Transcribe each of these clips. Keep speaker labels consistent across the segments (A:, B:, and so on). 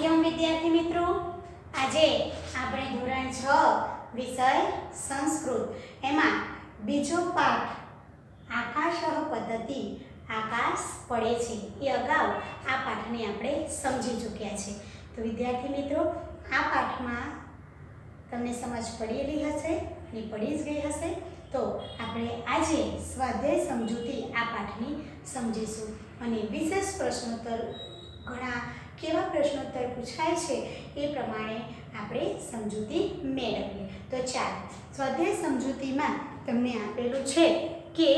A: કેમ વિદ્યાર્થી મિત્રો, આજે આપણે ધોરણ 6 વિષય સંસ્કૃત એમાં બીજો પાઠ આકાશ પદ્ધતિ આકાશ પડે છે એ અગાઉ આ પાઠને આપણે સમજી ચૂક્યા છે। તો વિદ્યાર્થી મિત્રો, આ પાઠમાં તમને સમજ પડેલી હશે અને પડી જ ગઈ હશે। તો આપણે આજે સ્વાધ્યાય સમજૂતી આ પાઠની સમજીશું અને વિશેષ પ્રશ્નોત્તર ઘણા કેવા પ્રશ્નોત્તર પૂછાય છે એ પ્રમાણે આપણે સમજૂતી મેળવીએ। તો ચાલો, સ્વાધ્યાય સમજૂતીમાં તમને આપેલું છે કે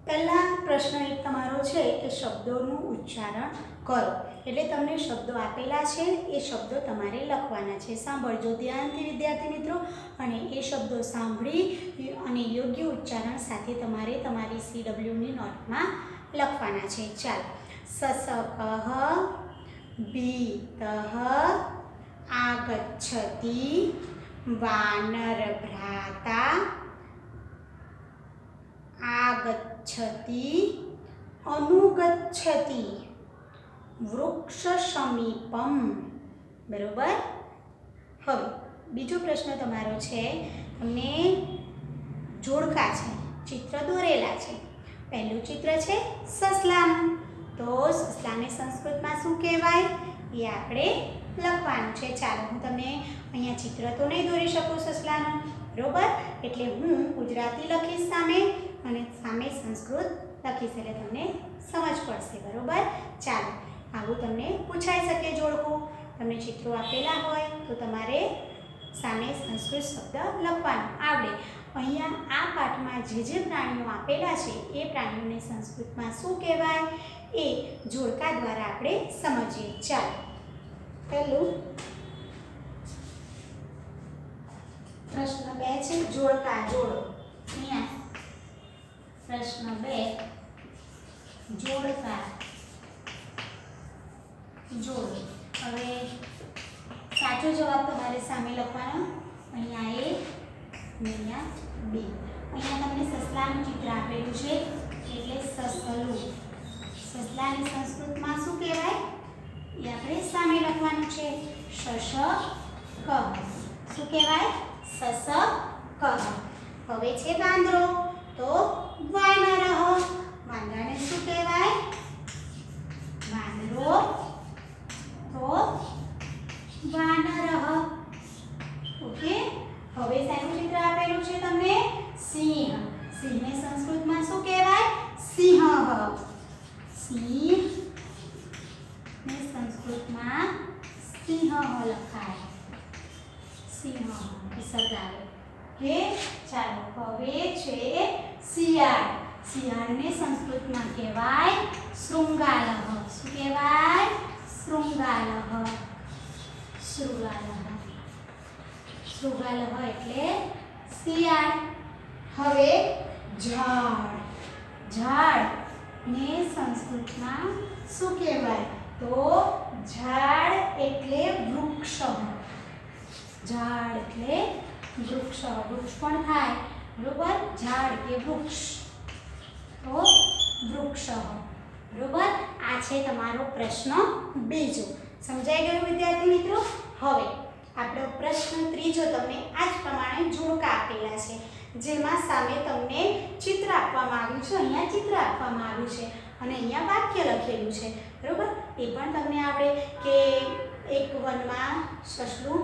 A: પહેલા પ્રશ્ન એક તમારો છે કે શબ્દોનું ઉચ્ચારણ કરો, એટલે તમને શબ્દો આપેલા છે એ શબ્દો તમારે લખવાના છે। સાંભળજો ધ્યાનથી વિદ્યાર્થી મિત્રો, અને એ શબ્દો સાંભળી અને યોગ્ય ઉચ્ચારણ સાથે તમારે તમારી CW ની નોટમાં લખવાના છે। ચાલો, સસકઃ ભીતઃ આગચ્છતિ વાનરભ્રાતા આગચ્છતિ અનુગચ્છતિ વૃક્ષ સમીપમ। બરોબર। હવે બીજો પ્રશ્ન તમારો છે, તમને જોડકા છે, ચિત્ર દોરેલા છે। પહેલું ચિત્ર છે સસલાનું, તો સસલાને સંસ્કૃતમાં શું કહેવાય એ આપણે લખવાનું છે। ચાલો, હું તમને અહીંયા ચિત્ર તો નહીં દોરી શકું સસલાનું, બરોબર, એટલે હું ગુજરાતી લખીશ સામે અને સામે સંસ્કૃત લખીશ, એટલે તમને સમજ પડશે, બરોબર। ચાલો, આવું તમને પૂછાઈ શકે જોડકું, તમને ચિત્રો આપેલા હોય તો તમારે સામે સંસ્કૃત શબ્દ લખવાનું આવડે। અહીંયા આ પાઠમાં જે પ્રાણીઓ આપેલા છે એ પ્રાણીઓને સંસ્કૃતમાં શું કહેવાય એ જોડકા દ્વારા આપણે સમજીએ। ચાલો, પહેલું પ્રશ્ન 2 છે જોડકા જોડો। અહીંયા પ્રશ્ન 2 જોડકા જોડો। હવે સાચો જવાબ તમારે સામે લખવાનો, અહીંયા A અહીંયા B। અહીંયા તમને સસલાનું ચિત્ર આપેલું છે એટલે સસલું, સસલાની સંસ્કૃતમાં શું કહેવાય એ આપણે સામે લખવાનું છે, શશક। શું કહેવાય? શશક। હવે છે વાંદરો, તો વાનરઃ, વાંદરાને શું કહેવાય? વાંદરો, તો વાનરઃ। ઓકે। હવે શાનું ચિત્ર આપેલું છે તમને? સિંહ, સિંહને સંસ્કૃતમાં શું કહેવાય? સિંહઃ, સિંહ ને સંસ્કૃતમાં સિંહઃ લખાય, સિંહઃ સગાવે। ઓકે, ચાલો, હવે છે શિયાળ, શિયાળને સંસ્કૃતમાં કહેવાય શૃંગાલઃ। શું કહેવાય? શૃંગાલઃ, શૃગાલઃ, શૃગાલઃ એટલે શિયાળ। હવે ઝાડ, ઝાડ ને સંસ્કૃતમાં શું કહેવાય? તો ઝાડ એટલે વૃક્ષ, ઝાડ એટલે વૃક્ષ, વૃક્ષ પણ થાય, બરોબર, ઝાડ કે વૃક્ષ, તો વૃક્ષ, બરોબર। આ છે તમારો પ્રશ્ન બીજો। સમજાઈ ગયું વિદ્યાર્થી મિત્રો? હવે આપણો પ્રશ્ન ત્રીજો તમને આ જ પ્રમાણે જોડકા આપેલા છે, જેમાં સામે તમને ચિત્ર આપવામાં આવ્યું છે, અહીંયા ચિત્ર આપવામાં આવ્યું છે અને અહીંયા વાક્ય લખેલું છે, બરોબર। એ પણ તમને આવડે કે એક વનમાં સસલું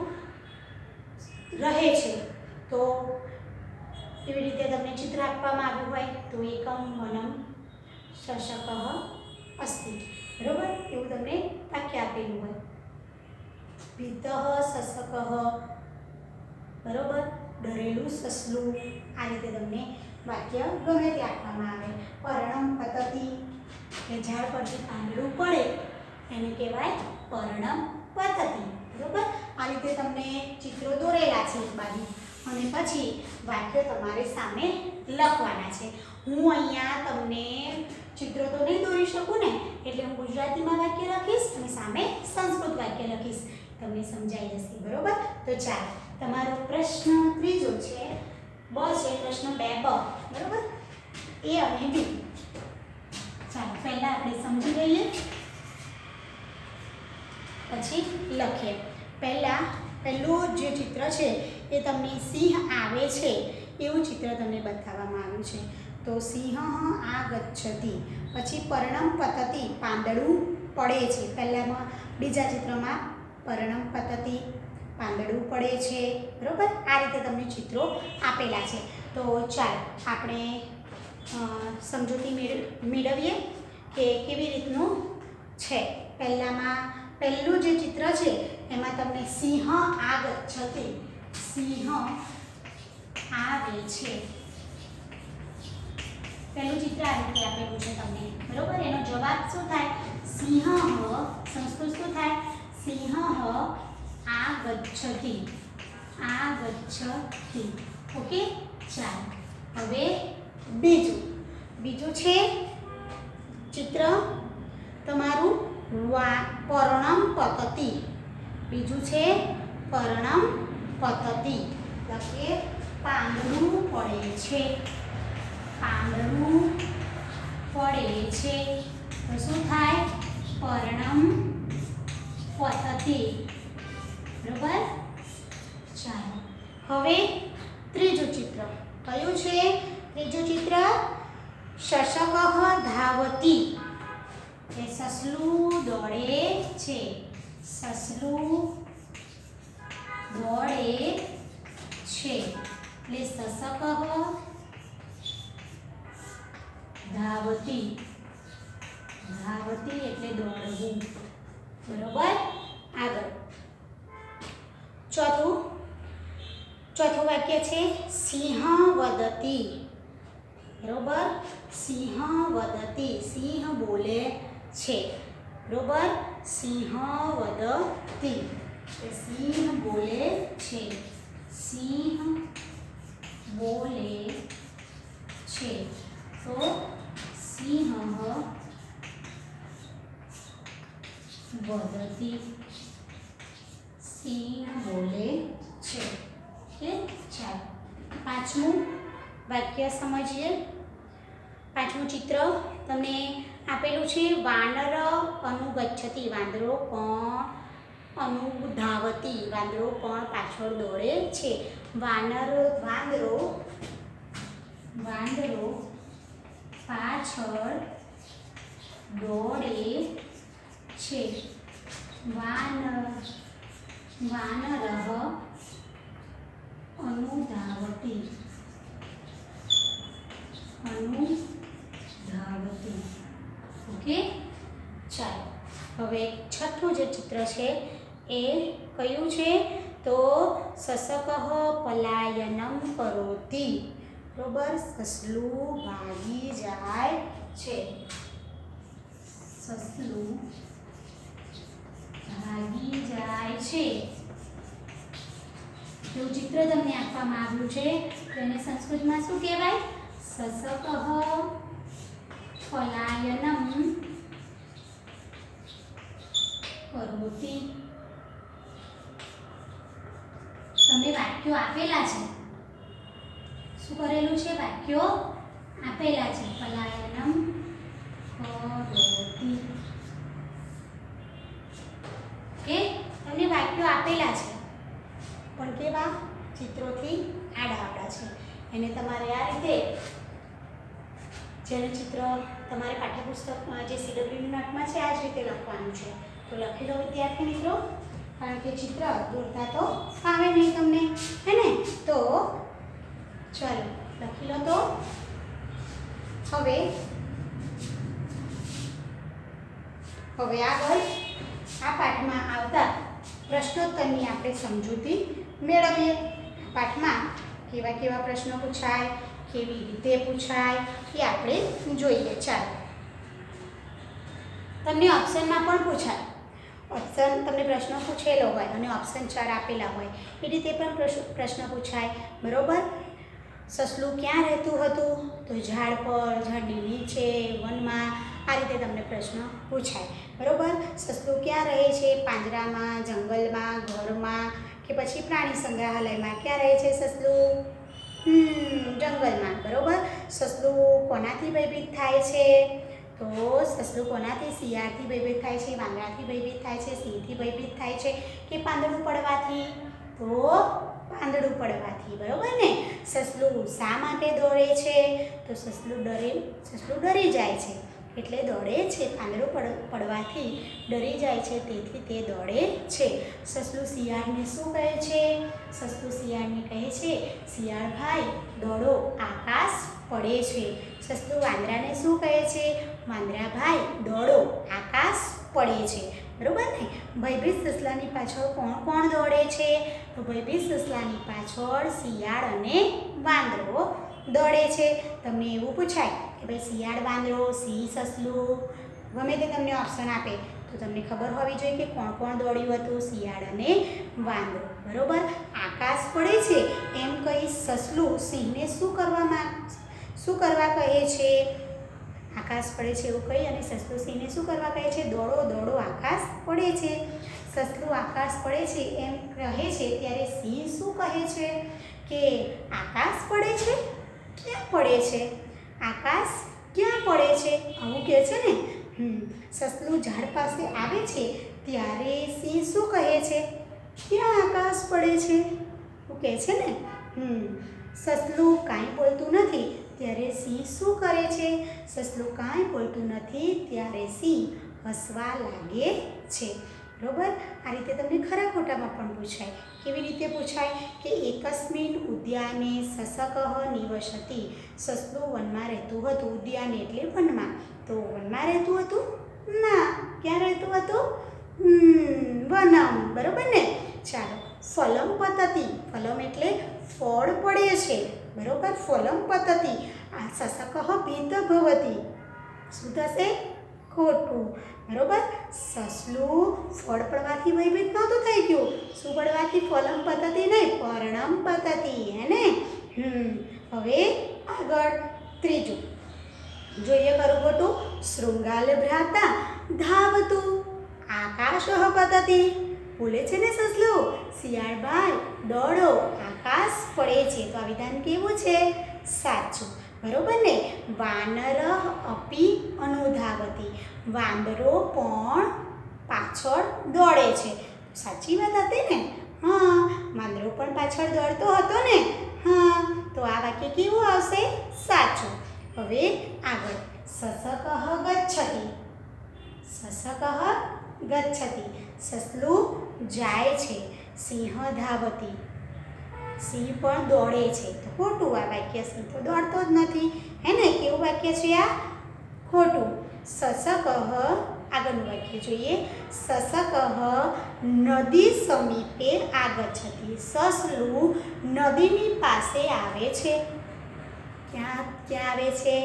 A: રહે છે, તો એવી રીતે તમને ચિત્ર આપવામાં આવ્યું હોય તો એકમ વનમ શશકઃ અસ્તિ, બરોબર, એવું તમને વાક્ય આપેલું હોય। ભીતઃ શશકઃ, બરોબર, ડરેલું સસલું, આ રીતે તમને વાક્ય ગમે તે આપવામાં આવે। પર્ણમ પતતિ, એટલે ઝાડ પરથી પાંદડું પડે એને કહેવાય પર્ણમ પતતિ, બરોબર। આ રીતે તમને ચિત્રો દોરેલા છે એક બાજુ અને પછી વાક્ય તમારે સામે લખવાના છે। હું અહીંયા તમને ચિત્રો તો નહીં દોરી શકું ને, એટલે હું ગુજરાતીમાં વાક્ય લખીશ અને સામે સંસ્કૃત વાક્ય લખીશ, તમને સમજાઈ જશે, બરોબર। તો ચાલો, તમારો પ્રશ્ન ત્રીજો છે બ છે, પ્રશ્ન 2 બ, બરોબર, A અને B। ચાલો, પહેલા આપણે સમજી લઈએ। પછી લખીએ. પહેલું જે ચિત્ર છે એ તમને સિંહ આવે છે એવું ચિત્ર તમને બતાવવામાં આવ્યું છે. તો સિંહ આગચ્છતિ. પછી પર્ણમ પતતિ, પાંદડું પડે છે. પહેલામાં બીજા ચિત્રમાં પર્ણમ પતતિ, પાંદડું પડે છે. બરાબર, આ રીતે તમને ચિત્રો આપેલા છે. તો ચાલો આપણે સમજૂતી મેળવીએ કે કેવી રીતનું છે. પહેલું જે ચિત્ર છે એમાં તમને સિંહ આગચ્છતિ, સિંહ આવે છે. પહેલું ચિત્ર આ રીતે આપેલું છે તમને. બરોબર, એનો જવાબ શું થાય? સિંહ. સંસ્કૃત શું થાય? સિંહ આગચ્છતિ, આગચ્છતિ. ઓકે, ચાલો હવે બીજું છે ચિત્ર તમારું પર્ણમ પતતિ. બીજું છે પર્ણમ પતતિ. એટલે પાંદડું પડે છે, પાંદડું પડે છે. તો શું થાય? પર્ણમ પતતિ. બરોબર, ચાલો હવે ત્રીજું ચિત્ર કયું છે? ત્રીજું ચિત્ર શશક ધાવતી. એ સસલું દોડે છે, સસલું દોડે છે. એટલે શશક ધાવતી, ધાવતી એટલે દોડવું. બરોબર, આગળ ચોથું વાક્ય છે સિંહ વદતિ. બરોબર, સિંહ વદતિ, સિંહ બોલે છે. બરોબર, સિંહ વદતિ, સિંહ બોલે છે, સિંહ બોલે છે. તો સિંહ વદતિ, સિંહ બોલે છે. ઓકે, ચાલો પાંચમું વાક્ય સમજીએ. પાંચમું ચિત્ર તમને આપેલું છે વાનર અનુગચ્છતિ, વાંદરો પણ અનુધાવતી, વાંદરો પણ પાછળ દોડે છે. વાંદરો પાછળ દોડે છે. વાનર અનુધાવતી, અનુધાવતી. ઓકે, ચાલો હવે છઠ્ઠું જે ચિત્ર છે એ કયું છે? તો શશક પલાયનમ કરોતિ. બરોબર, સસલું ભાગી જાય છે, સસલું ભાગી જાય છે. એવું ચિત્ર તમને આપવામાં આવ્યું છે તો એને સંસ્કૃતમાં શું કહેવાય? શશક પલાયનમ કરોતિ. તમને વાક્યો આપેલા છે. શું કરેલું છે? વાક્યો આપેલા છે. પલાયનમ કરોતિ. ઓકે, તમને વાક્યો આપેલા છે પણ કેવા? ચિત્રોથી આડા છે. એને તમારે આ રીતે જેનું ચિત્ર તમારે પાઠ્યપુસ્તકમાં જે CW નોટમાં છે આ જ રીતે લખવાનું છે. તો લખી લો વિદ્યાર્થી મિત્રો, કારણ કે ચિત્ર દોરતા તો ફાવે નહીં તમને, હે ને? તો ચાલો લખી લો. તો હવે આગળ આ પાઠમાં આવતા પ્રશ્નોત્તરની આપણે સમજૂતી મેળવીએ. પાઠમાં કેવા કેવા પ્રશ્નો પૂછાય, કેવી રીતે પૂછાય એ આપણે જોઈએ. ચાલો, તમને ઓપ્શનમાં પણ પૂછાય. ઓપ્શન તમને પ્રશ્ન પૂછેલો હોય અને ઓપ્શન 4 આપેલા હોય એ રીતે પણ પ્રશ્ન પૂછાય. બરોબર, સસલું ક્યાં રહેતું હતું? તો ઝાડ પર, ઝાડની નીચે, વનમાં. આ રીતે તમને પ્રશ્ન પૂછાય. બરોબર, સસલું ક્યાં રહે છે? પાંજરામાં, જંગલમાં, ઘરમાં કે પછી પ્રાણી સંગ્રહાલયમાં. ક્યાં રહે છે સસલું? જંગલમાં. બરોબર, સસલું કોનાથી ભયભીત થાય છે? તો સસલું કોનાથી શિયાળથી ભયભીત થાય છે, વાંદરાથી ભયભીત થાય છે, સિંહથી ભયભીત થાય છે કે પાંદડું પડવાથી? તો પાંદડું પડવાથી, બરોબર ને? સસલું શા માટે દોડે છે? તો સસલું ડરી જાય છે એટલે દોડે છે. પાંદડું પડવાથી ડરી જાય છે તેથી તે દોડે છે. સસલું શિયાળને શું કહે છે? સસલું શિયાળને કહે છે, શિયાળ ભાઈ દોડો, આકાશ પડે છે. સસલું વાંદરાને શું કહે છે? વાંદરા ભાઈ દોડો, આકાશ પડે છે. બરોબર ને? ભયભીત સસલાની પાછળ કોણ દોડે છે? તો ભયભીત સસલાની પાછળ શિયાળ અને વાંદરો દોડે છે. તમને એવું પૂછાય કે ભાઈ શિયાળ વાંદરો, સિંહ સસલું, ગમે તે તમને ઓપ્શન આપે તો તમને ખબર હોવી જોઈએ કે કોણ દોડ્યું હતું? શિયાળ અને વાંદરો. બરોબર? આકાશ પડે છે એમ કહી સસલું સિંહને શું કરવા કહે છે? આકાશ પડે છે એવું કહી અને સસલું સિંહને શું કરવા કહે છે? દોડો દોડો, આકાશ પડે છે. સસલું આકાશ પડે છે એમ કહે છે ત્યારે સિંહ શું કહે છે? કે આકાશ પડે છે? ક્યાં પડે છે? આકાશ ક્યાં પડે છે? આવું કહે છે ને. સસલું ઝાડ પાસે આવે છે ત્યારે સિંહ શું કહે છે? ક્યાં આકાશ પડે છે? એવું કહે છે ને. સસલું કાંઈ બોલતું નથી ત્યારે સિંહ શું કરે છે? સસલું કાંઈ બોલતું નથી ત્યારે સિંહ હસવા લાગે છે. બરોબર? આ રીતે તમને ખરા ખોટામાં પણ પૂછાય. કેવી રીતે પૂછાય? કે એકસ્મિન ઉદ્યાને સસકઃ નિવસતિ. સસલું વનમાં રહેતું હતું. ઉદ્યાન એટલે વનમાં. તો વનમાં રહેતું હતું? ના. ક્યાં રહેતું હતું? વનમ. બરોબર ને? ચાલો. ફલમ પતતિ. ફલમ એટલે ફળ પડે છે. બરોબર? ફલમ પતતિ. આ સસકઃ ભીત ભવતિ. શું થશે? ખોટું. બરોબર? સસલું ફળ પડવાથી ભયભીત નહોતું થઈ ગયું. શું પડવાથી? ફલમ પતતિ નહીં, પર્ણમ પતતિ. હે ને? હવે આગળ ત્રીજું જોઈએ. ખરું ખોટું? શૃંગાલ ભ્રાતા ધાવતું આકાશઃ પતતિ. બોલે છે ને સસલું, શિયાળ ભાઈ દોડો, આકાશ પડે છે. તો આ વિધાન કેવું છે? સાચું. બરોબર ને? વાનરઃ અપી અનુધાવતી. વાંદરો પણ પાછળ દોડે છે. સાચી વાત હતી ને? હા, વાંદરો પણ પાછળ દોડતો હતો ને? હા, તો આ વાક્ય કેવું આવશે? સાચું. હવે આગળ. સસકઃ ગચ્છતિ. સસકઃ ગચ્છતિ. સસલું જાય છે. સિંહ ધાવતી. સિંહ પણ દોડે છે. તો ખોટું આ વાક્ય. સિંહ તો દોડતો જ નથી. હે ને? કેવું વાક્ય છે આ? ખોટું. સસકઃ, આગળનું વાક્ય જોઈએ. સસકઃ નદી સમીપે આગચ્છતિ. સસલું નદીની પાસે આવે છે. ક્યાં આવે છે?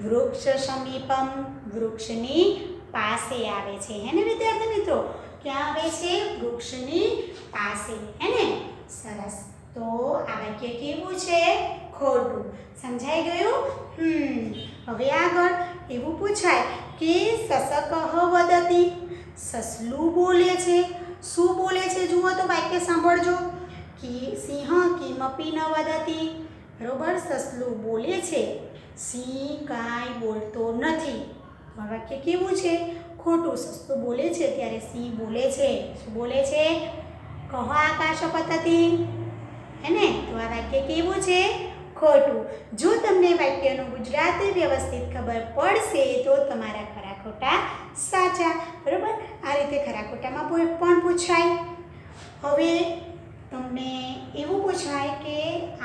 A: વૃક્ષ સમીપમ. વૃક્ષની પાસે આવે છે. હે ને વિદ્યાર્થી મિત્રો? ક્યાં આવે છે? વૃક્ષની પાસે. હે ને? સરસ. તો આ વાક્ય કેવું છે? ખોટું. સમજાઈ ગયું? હવે આગળ એવું પૂછાય કે સસકઃ વદતિ. સસલું બોલે છે. શું બોલે છે? જુઓ તો વાક્ય સાંભળજો. સિંહ કિમપી ન વદતિ. બરોબર? સસલું બોલે છે, સિંહ કાંઈ બોલતો નથી. આ વાક્ય કેવું છે? ખોટું. સસલું બોલે છે ત્યારે સિંહ બોલે છે. શું બોલે છે? કહો આકાશ પતતિ. હે ને? તો આ વાક્ય કેવું છે? ખોટું. જો તમને વાક્યનું ગુજરાતી વ્યવસ્થિત ખબર પડશે તો તમારા ખરા ખોટા સાચા. બરોબર? આ રીતે ખરા ખોટામાં પણ પૂછાય. હવે તમને એવું પૂછાય કે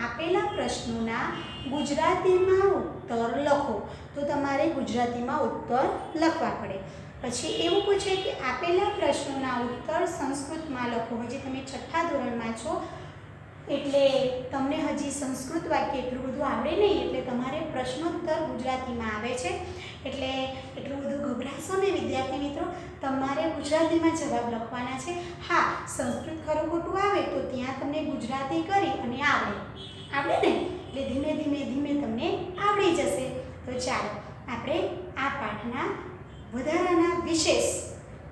A: આપેલા પ્રશ્નોના ગુજરાતીમાં ઉત્તર લખો. તો તમારે ગુજરાતીમાં ઉત્તર લખવા પડે. પછી એવું પૂછે કે આપેલા પ્રશ્નોના ઉત્તર સંસ્કૃતમાં લખો. હજી તમે 6થા ધોરણમાં છો એટલે તમને હજી સંસ્કૃત વાક્ય એટલું બધું આવડે નહીં. એટલે તમારે પ્રશ્નોત્તર ગુજરાતીમાં આવે છે. એટલે એટલું બધું ગભરાશો નહીં વિદ્યાર્થી મિત્રો. તમારે ગુજરાતીમાં જવાબ લખવાના છે. હા, સંસ્કૃત ખરું ખોટું આવે તો ત્યાં તમને ગુજરાતી કરી અને આવડે ને? એટલે ધીમે ધીમે તમને આવડી જશે. તો ચાલો આપણે આ પાઠના વધારાના વિશેષ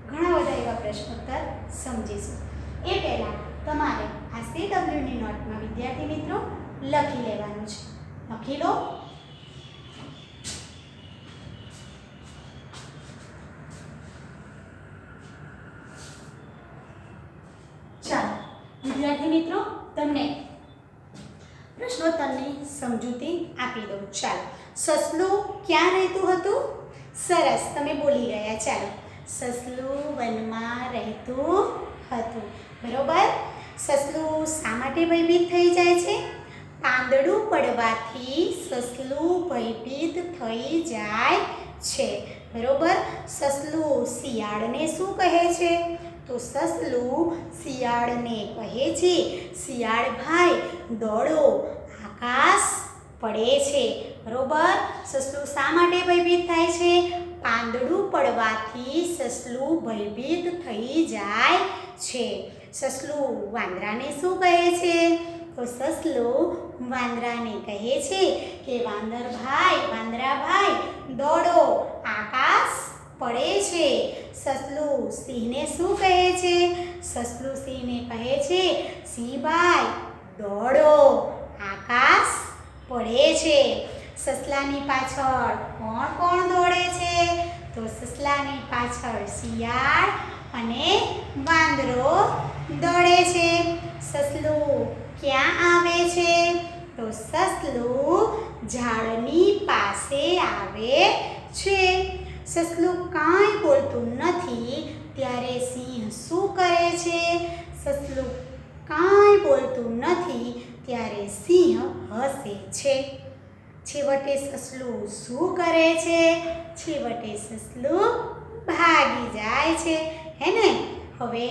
A: ઘણા બધા એવા પ્રશ્નોત્તર સમજીશું. એ પહેલાં તમારે આ CWની નોટમાં વિદ્યાર્થી મિત્રો લખી લેવાનું છે. લખી લો. વિદ્યાર્થી મિત્રો, તમને પ્રશ્નોત્તરની સમજૂતી આપી દઉં. ચાલો, સસલું ક્યાં રહેતું હતું? સરસ, તમે બોલી ગયા. ચાલો, સસલું વનમાં રહેતું હતું. બરોબર. સસલું શા માટે ભયભીત થઈ જાય છે? પાંદડું પડવાથી સસલું ભયભીત થઈ જાય છે. બરોબર. સસલું શિયાળને શું કહે છે? તો સસલું શિયાળને કહે છે, શિયાળ ભાઈ દોડો, આકાશ પડે છે. બરોબર. સસલું શા માટે ભયભીત થાય છે? પાંદડું પડવાથી સસલું ભયભીત થઈ જાય છે. સસલું વાંદરાને શું કહે છે? તો સસલું વાંદરાને કહે છે કે વાંદરા ભાઈ દોડો, આકાશ પડે છે. સસલું સિંહને શું કહે છે? સસલું સિંહને કહે છે, સિંહ ભાઈ દોડો, આકાશ પડે છે. સસલાની પાછળ કોણ કોણ દોડે છે? તો સસલાની પાછળ શિયાળ અને વાંદરો દોડે છે. સસલું ક્યાં આવે છે? તો સસલું ઝાડની પાસે આવે છે. સસલું કાંઈ બોલતું નથી ત્યારે સિંહ શું કરે છે? સસલું કાંઈ બોલતું નથી ત્યારે સિંહ હસે છે. છેવટે સસલું શું કરે છે? છેવટે સસલું ભાગી જાય છે. હે ને? હવે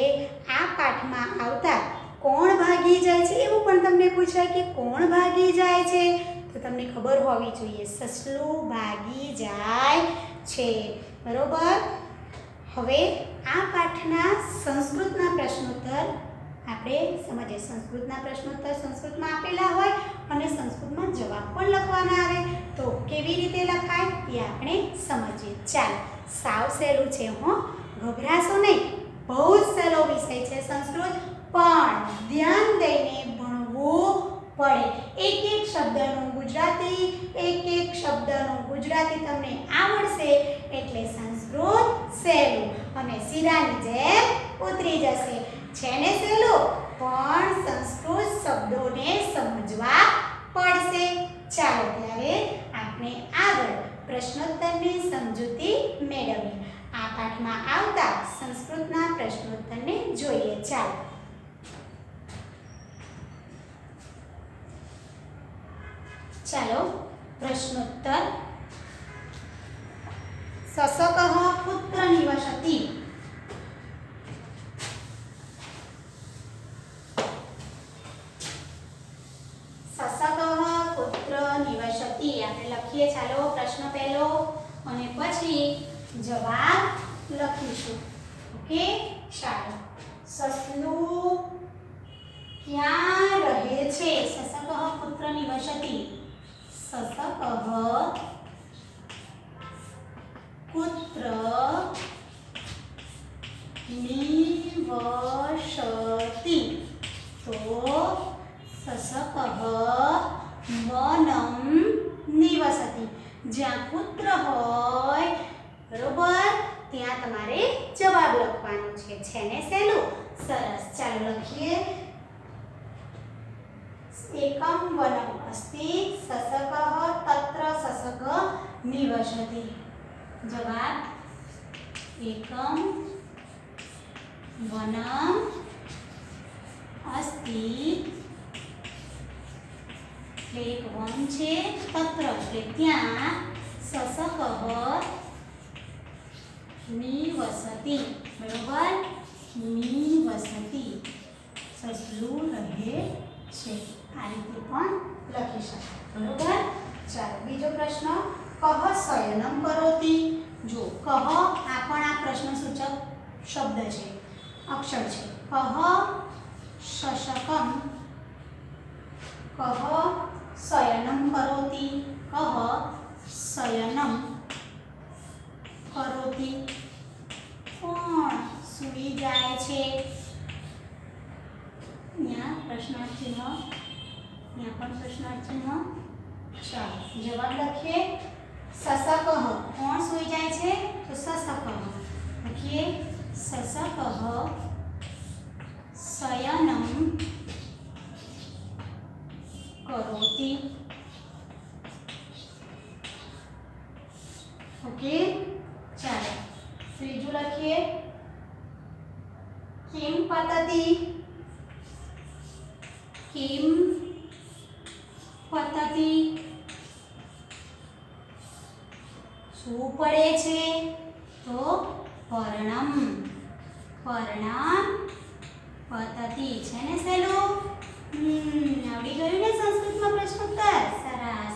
A: આ પાઠમાં આવતા કોણ ભાગી જાય છે એવું પણ તમને પૂછાય કે કોણ ભાગી જાય છે? તો તમને ખબર હોવી જોઈએ, સસલું ભાગી જાય છે. બરોબર. હવે આ પાઠના સંસ્કૃતના પ્રશ્નોત્તર આપણે સમજીએ. સંસ્કૃતના પ્રશ્નોત્તર સંસ્કૃતમાં આપેલા હોય અને સંસ્કૃતમાં જવાબ પણ લખવાના આવે. તો કેવી રીતે લખાય એ આપણે સમજીએ. ચાલો, સાવ સહેલું છે હો, ગભરાશો નહીં. બહુ જ સહેલો વિષય છે સંસ્કૃત, પણ ધ્યાન દઈને ભણવું પડે. એક એક શબ્દનું ગુજરાતી તમને આવડશે એટલે સંસ્કૃત સહેલું અને શીરાની જેમ ઉતરી જશે. છે ને સહેલું, પણ સંસ્કૃત શબ્દોને સમજવા પડશે. ચાલો ત્યારે આપણે આગળ પ્રશ્નોત્તરની સમજૂતી મેળવીએ. આ પાઠમાં આવતા સંસ્કૃતના પ્રશ્નોત્તરને જોઈએ. ચાલો, પ્રશ્નોત્તર. સસકઃ પુત્ર નિવસતિ. સસકઃ પુત્ર નિવસતિ આપણે લખીએ. ચાલો, પ્રશ્ન પહેલો અને પછી જવાબ લખીશું. ઓકે. ચાલો, સસલું ક્યાં રહે છે? સસકઃ પુત્ર નિવસતિ. સસકઃ પુત્ર નિવસતિ. તો સસકઃ વનમ નિવસતિ. જ્યાં પુત્ર હોય, બરોબર, ત્યાં તમારે જવાબ લખવાનો છે. છે ને સહેલું? સરસ. ચાલો લખીએ. એકમ વનમ અસ્તિ સસકઃ તત્ર સસક નિવસતિ. જવાબ એકમ વનમ અસ્તિ, એક વન છે, તત્ર એટલે ત્યાં, સસકઃ નિવસતિ. બરોબર. નિવસતિ, સસલું રહે છે. આ રીતે પણ લખી શકાય. બરોબર. ચાલો, બીજો પ્રશ્ન. કહ શયનમ કરોતિ. જો કહ આ પણ આ પ્રશ્ન સૂચક શબ્દ છે, અક્ષર છે. કહ શશકમ. કહ શયનમ કરોતિ. કહ શયનમ કરોતિ. કોણ સૂઈ જાય છે? यहाँ प्रश्नार्थ चिन्ह, यहाँ पर प्रश्नार्थ चिन्ह. चलो जवाब लखिए. ससकः कौन सोई जाए छे? तो ससकः लखिए. ससकः शयनम ओके चलो त्रीजू लखीए किम पतति किम पतति શું પડે છે તો પર્ણમ પર્ણમ પતતિ છે ને સહેલું આવડી ગયું ને સંસ્કૃતમાં પ્રશ્નોત્તર સરસ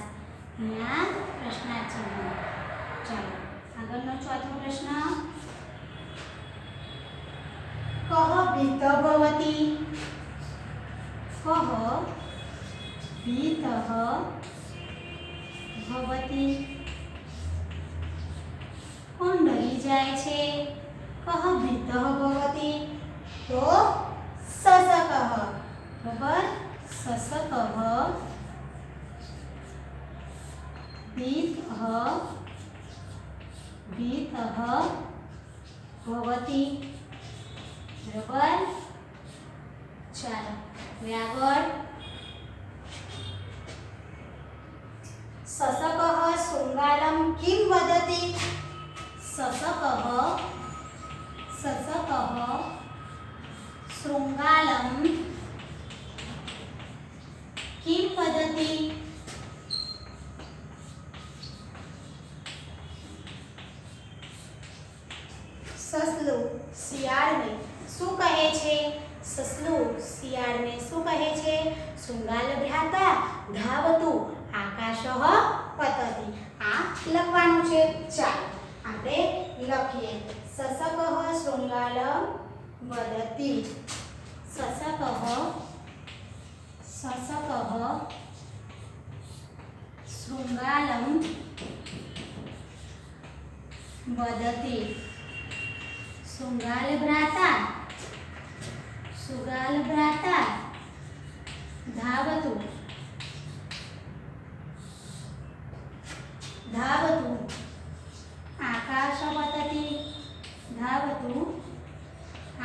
A: અહીંયા પ્રશ્નાર્થ ચિહ્ન ચાલો આગળનો ચોથો પ્રશ્ન કહ ભીત ભવતિ કહ ભીત ભવતિ કોણ ડરી જાય છે કહ ભીત ભવતિ તો સસકઃ બરાબર સસકઃ ભીતઃ ભવતિ બરાબર ચાલો હવે આગળ સસકઃ શૃંગાલમ કિમ વદતિ સસકઃ શૃંગાલમ કિમ વદતિ સસલું શિયાળને શું કહે છે સસલું શિયાળને શું કહે છે શૃંગાલ ભ્રાતા ધાવતું આકાશઃ પતતિ આ લખવાનું છે ચાલો આપણે લખીએ સસકઃ શૃંગાલમ વદતિ સસકઃ શૃંગાલમ વદતિ શૃંગાલ ભ્રાતા ધાવતું આકાશ પતતિ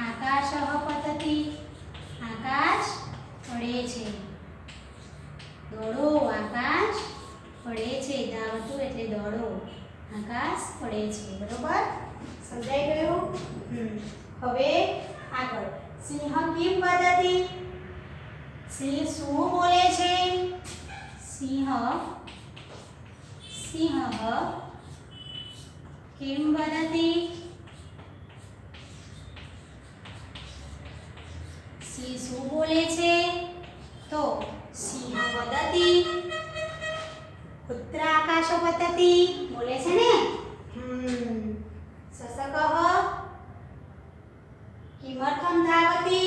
A: આકાશ પતતિ આકાશ પડે છે દોડો આકાશ પડે છે ધાવતું એટલે દોડો આકાશ પડે છે બરોબર સમજાઈ ગયું હવે આગળ સિંહ કિમ વદતિ સિંહ શું બોલે છે સિંહ કિમ વદતિ સિંહ શું બોલે છે તો સિંહ વદતિ પુત્ર આકાશ પતતિ બોલે છે ને સસકઃ કિમર્થમ ધાવતિ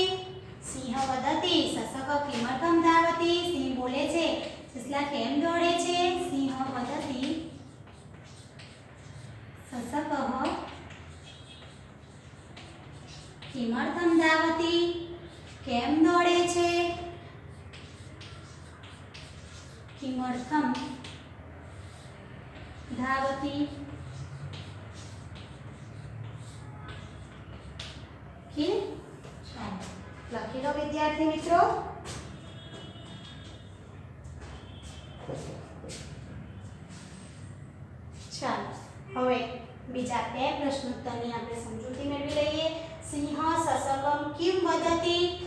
A: સિંહ વદતિ સસક કિમર્થમ ધાવતિ સિંહ બોલે છે સસલા કેમ દોડે છે સિંહ વદતિ સસક કિમર્થમ ધાવતિ કેમ દોડે છે કિમર્થમ ધાવતિ કે ચાલો લખી લો વિદ્યાર્થી મિત્રો ચાલો હવે બીજા બે પ્રશ્નોત્તરની આપણે સમજૂતી મેળવી લઈએ સિંહ સસકમ કિમ વદતિ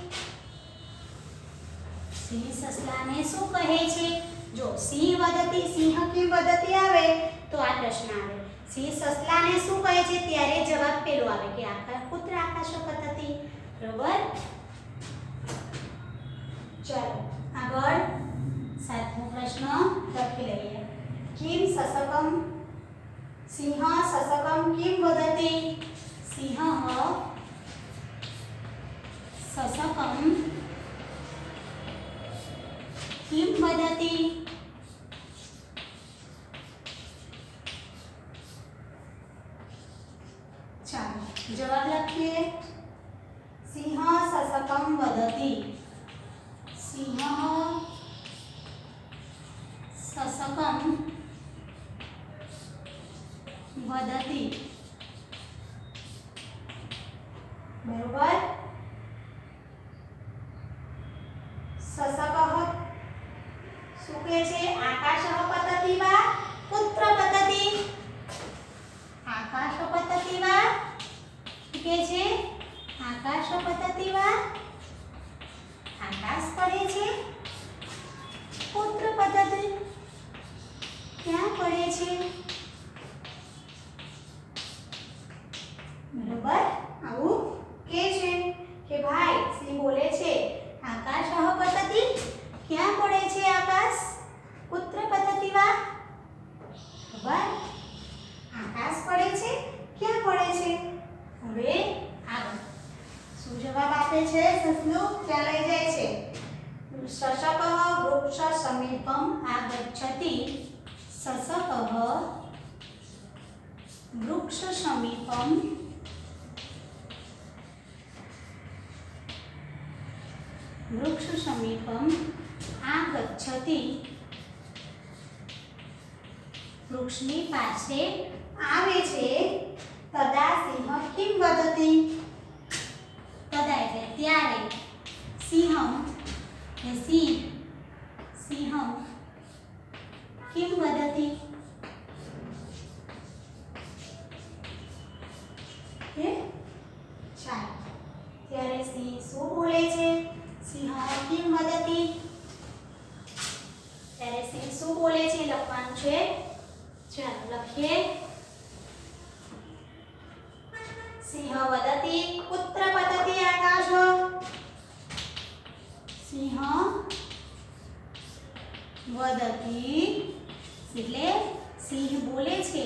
A: સિંહ સસલાને શું કહે છે જો સિંહ વદતિ સિંહ કિમ વદતિ આવે તો આ પ્રશ્ન આવે સિંહ સસલાને શું કહે છે ત્યારે જવાબ પેલો આવે કે આકાશ પુત્ર આકાશ પતતિ બરોબર ચાલો આગળ સાતમો પ્રશ્ન લખી લઈએ કિમ સસકમ સિંહ સસકમ કિમ વદતિ સિંહ સસકમ કિમ વદતિ ચાલો જવાબ લખીએ સિંહ સસકમ વદતિ સિંહ સસકમ વદતિ બરોબર સસકઃ શું કહે છે આકાશઃ પતતિ વા પુત્ર પતતિ હવે આગળ શું જવાબ આપે છે સસલું? ક્યાં લઈ જાય છે? શશકઃ વૃક્ષ સમીપમ આગચ્છતિ. શશકઃ વૃક્ષ સમીપમ આગચ્છતિ. વૃક્ષની પાસે આવે છે. તદા સિંહ કિમ વદતિ. તદા એટલે ત્યારે, સિંહમ એટલે સિંહમ કિમ વદતિ. ચાલો, ત્યારે સિંહ શું બોલે છે? સિંહ કિમ વદતિ. ત્યારે સિંહ શું બોલે છે લખવાનું છે. ચાલો લખીએ. સિંહ વદતિ પુત્ર પતતિ આકાશ. સિંહ વદતિ એટલે સિંહ બોલે છે.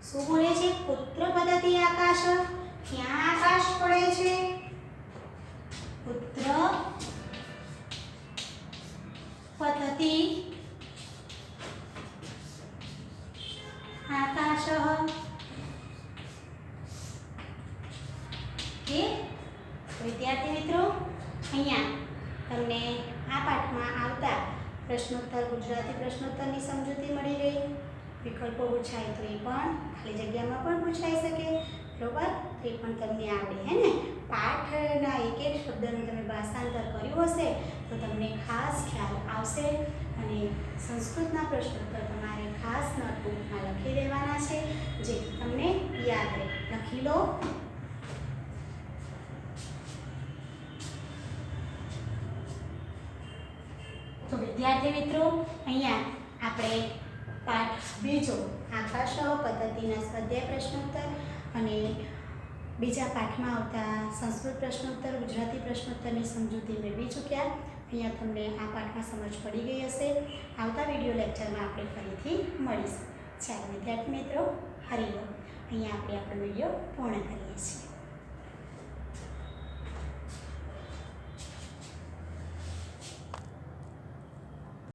A: શું બોલે છે? પુત્ર પતતિ આકાશ. ક્યાં આકાશ પડે છે? પુત્ર પતતિ આકાશ. કે વિદ્યાર્થી મિત્રો, અહીંયા તમને આ પાઠમાં આવતા પ્રશ્નોત્તર, ગુજરાતી પ્રશ્નોત્તરની સમજૂતી મળી ગઈ. વિકલ્પો પૂછાય તો એ પણ ખાલી જગ્યામાં પણ પૂછાઈ શકે, બરોબર? તે પણ તમને આવડે, હે ને? પાઠના એક એક શબ્દનું તમે ભાષાંતર કર્યું હશે તો તમને ખાસ ખ્યાલ આવશે. અને સંસ્કૃતના પ્રશ્નોત્તર તમારે ખાસ નોટબુકમાં લખી દેવાના છે, જે તમને યાદ રહે. લખી લો. તો વિદ્યાર્થી મિત્રો, અહીંયા આપણે પાઠ બીજો આકાશ પદ્ધતિના સ્વાધ્યાય પ્રશ્નોત્તર અને બીજા પાઠમાં આવતા સંસ્કૃત પ્રશ્નોત્તર, ગુજરાતી પ્રશ્નોત્તરની સમજૂતી મેળવી ચૂક્યા. અહીંયા તમને આ પાઠમાં સમજ પડી ગઈ હશે. આવતા વિડીયો લેક્ચરમાં આપણે ફરીથી મળીશું. ચાલો વિદ્યાર્થી મિત્રો, હરિઓમ. અહીંયા આપણે આપણો વિડીયો પૂર્ણ કરીએ છીએ.